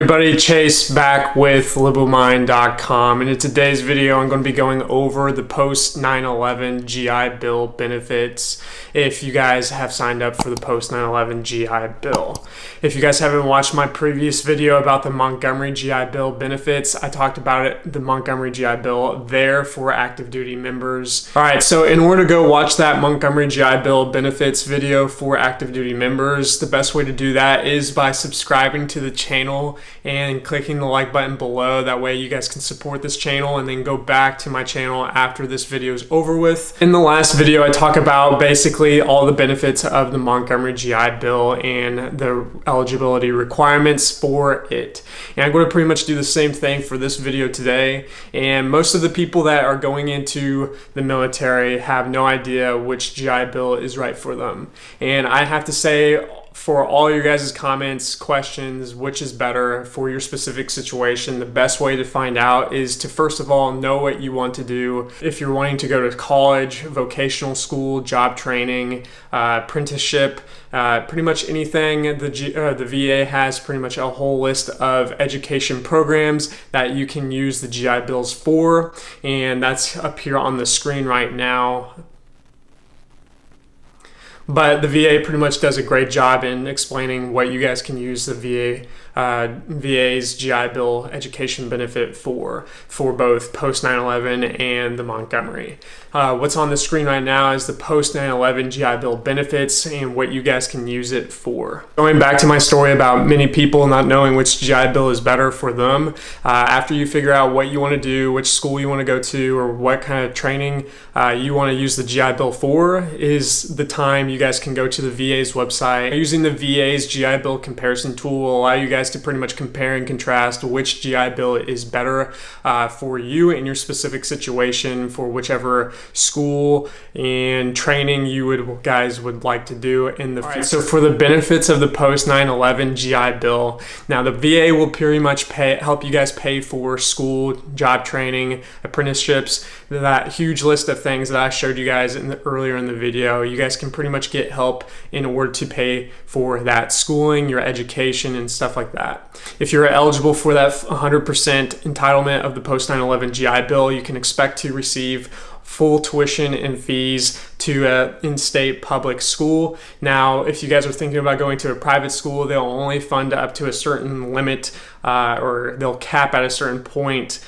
Everybody, Chase back with liberalmind.com, and in today's video I'm going to be going over the post 9/11 GI Bill benefits if you guys have signed up for the post 9/11 GI Bill. If you guys haven't watched my previous video about the Montgomery GI Bill benefits, I talked about it, the Montgomery GI Bill there for active duty members. Alright, so in order to go watch that Montgomery GI Bill benefits video for active duty members, the best way to do that is by subscribing to the channel and clicking the like button below. That way you guys can support this channel and then go back to my channel after this video is over with. In the last video I talk about basically all the benefits of the Montgomery GI Bill and the eligibility requirements for it. And I'm going to pretty much do the same thing for this video today. And most of the people that are going into the military have no idea which GI Bill is right for them. And I have to say, for all your guys' comments, questions, which is better for your specific situation, the best way to find out is to first of all know what you want to do. If you're wanting to go to college, vocational school, job training, apprenticeship, pretty much anything, the VA has pretty much a whole list of education programs that you can use the GI Bills for, and that's up here on the screen right now. But the VA pretty much does a great job in explaining what you guys can use the VA's GI Bill education benefit for both post 9/11 and the Montgomery. What's on the screen right now is the post 9/11 GI Bill benefits and what you guys can use it for. Going back to my story about many people not knowing which GI Bill is better for them, after you figure out what you want to do, which school you want to go to, or what kind of training you want to use the GI Bill for, is the time you guys can go to the VA's website. Using the VA's GI Bill comparison tool will allow you guys to pretty much compare and contrast which GI Bill is better for you in your specific situation for whichever school and training you guys would like to do in the future. So for the benefits of the post 9/11 GI Bill, now the VA will pretty much help you guys pay for school, job training, apprenticeships, that huge list of things that I showed you guys earlier in the video. You guys can pretty much get help in order to pay for that schooling, your education, and stuff like that. If you're eligible for that 100% entitlement of the post 9/11 GI Bill, you can expect to receive full tuition and fees to an in-state public school. Now, if you guys are thinking about going to a private school, they'll only fund up to a certain limit, or they'll cap at a certain point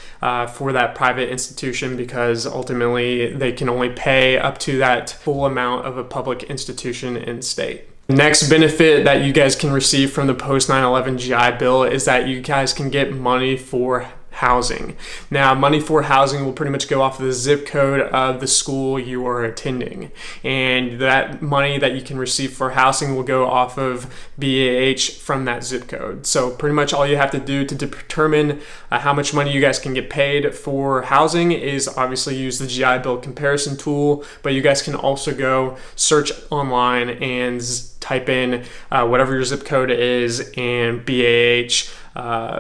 for that private institution, because ultimately they can only pay up to that full amount of a public institution in state. The next benefit that you guys can receive from the post 9/11 GI Bill is that you guys can get money for housing. Now, money for housing will pretty much go off of the zip code of the school you are attending, and that money that you can receive for housing will go off of BAH from that zip code. So pretty much all you have to do to determine how much money you guys can get paid for housing is obviously use the GI Bill comparison tool, but you guys can also go search online and type in whatever your zip code is and BAH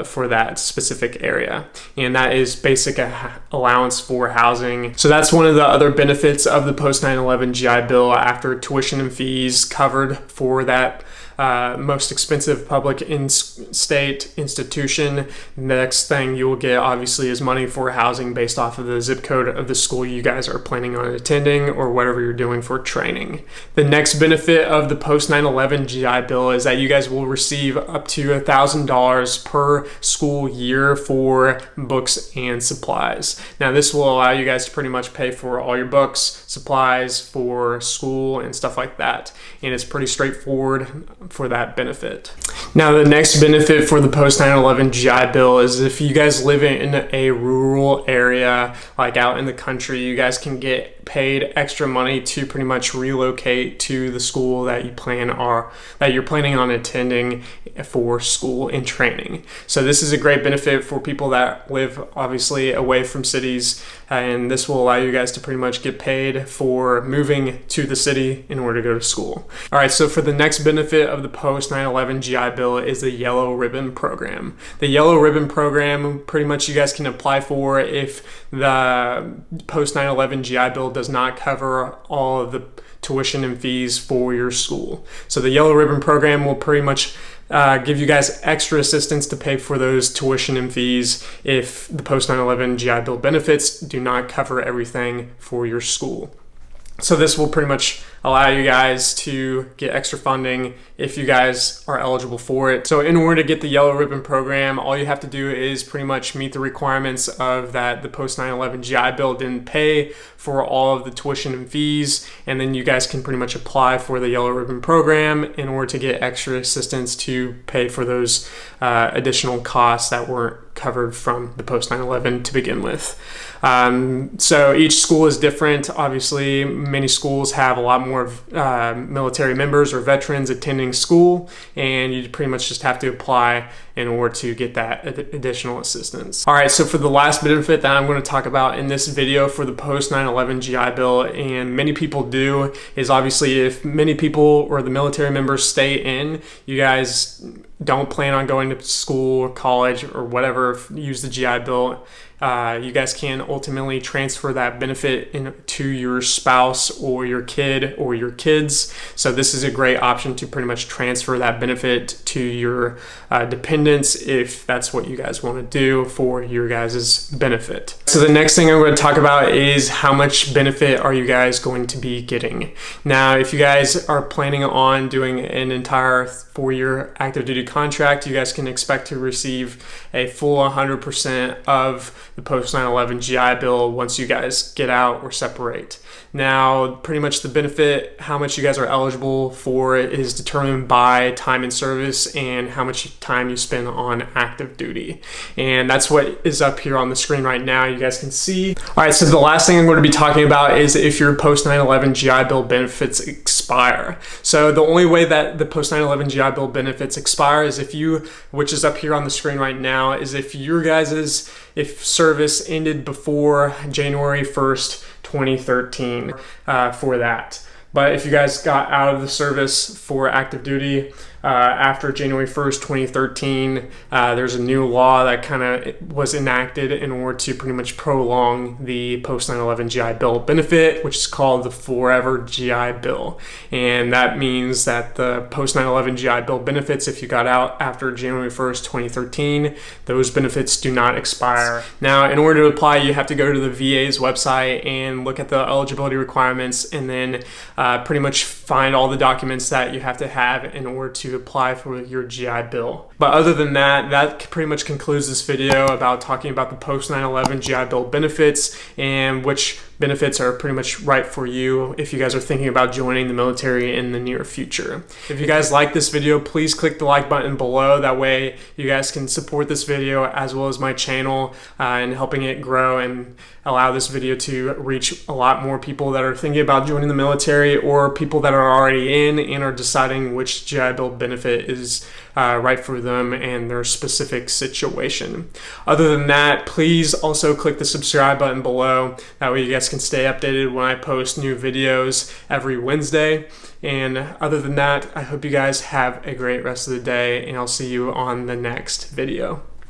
for that specific area, and that is basic allowance for housing. So that's one of the other benefits of the post 9/11 GI Bill. After tuition and fees covered for that most expensive public in-state institution, next thing you will get obviously is money for housing based off of the zip code of the school you guys are planning on attending or whatever you're doing for training. The next benefit of the post 9/11 GI Bill is that you guys will receive up to $1,000 per school year for books and supplies. Now, this will allow you guys to pretty much pay for all your books, supplies for school and stuff like that, and it's pretty straightforward for that benefit. Now, the next benefit for the post 9/11 GI Bill is if you guys live in a rural area, like out in the country, you guys can get paid extra money to pretty much relocate to the school that you're planning on attending for school and training. So this is a great benefit for people that live obviously away from cities, and this will allow you guys to pretty much get paid for moving to the city in order to go to school. All right, so for the next benefit of the post 9/11 GI Bill is the Yellow Ribbon Program. The Yellow Ribbon Program, pretty much you guys can apply for if the post 9/11 GI Bill does not cover all of the tuition and fees for your school. So the Yellow Ribbon program will pretty much give you guys extra assistance to pay for those tuition and fees if the post 9/11 GI Bill benefits do not cover everything for your school. So this will pretty much allow you guys to get extra funding if you guys are eligible for it. So in order to get the Yellow Ribbon program, all you have to do is pretty much meet the requirements of that the post 9/11 GI Bill didn't pay for all of the tuition and fees, and then you guys can pretty much apply for the Yellow Ribbon program in order to get extra assistance to pay for those additional costs that weren't covered from the post 9/11 to begin with. So each school is different. Obviously, many schools have a lot more military members or veterans attending school, and you pretty much just have to apply in order to get that additional assistance. All right, so for the last benefit that I'm going to talk about in this video for the post 9/11 GI Bill, and many people do, is obviously if many people or the military members stay in, you guys don't plan on going to school or college or whatever, use the GI Bill, you guys can ultimately transfer that benefit to your spouse or your kid or your kids. So this is a great option to pretty much transfer that benefit to your dependents if that's what you guys want to do for your guys' benefit. So the next thing I'm going to talk about is how much benefit are you guys going to be getting. Now, if you guys are planning on doing an entire 4-year active duty contract, you guys can expect to receive a full 100% of the post 9/11 GI Bill once you guys get out or separate. Now, pretty much the benefit, how much you guys are eligible for, is determined by time in service and how much time you spend on active duty. And that's what is up here on the screen right now. You guys can see. All right, so the last thing I'm going to be talking about is if your post 9/11 GI Bill benefits expire. So the only way that the post 9/11 GI Bill benefits expire is if you, which is up here on the screen right now, is if your guys's, if service ended before January 1st, 2013 for that. But if you guys got out of the service for active duty after January 1st, 2013, there's a new law that kind of was enacted in order to pretty much prolong the post 9/11 GI Bill benefit, which is called the Forever GI Bill. And that means that the post 9/11 GI Bill benefits, if you got out after January 1st, 2013, those benefits do not expire. Now, in order to apply, you have to go to the VA's website and look at the eligibility requirements, and then pretty much find all the documents that you have to have in order to apply for your GI Bill. But other than that, that pretty much concludes this video about talking about the post 9/11 GI Bill benefits and which benefits are pretty much right for you if you guys are thinking about joining the military in the near future. If you guys like this video, please click the like button below. That way you guys can support this video as well as my channel and helping it grow and allow this video to reach a lot more people that are thinking about joining the military or people that are already in and are deciding which GI Bill benefit is right for them and their specific situation. Other than that, please also click the subscribe button below. That way you guys can stay updated when I post new videos every Wednesday. And other than that, I hope you guys have a great rest of the day, and I'll see you on the next video.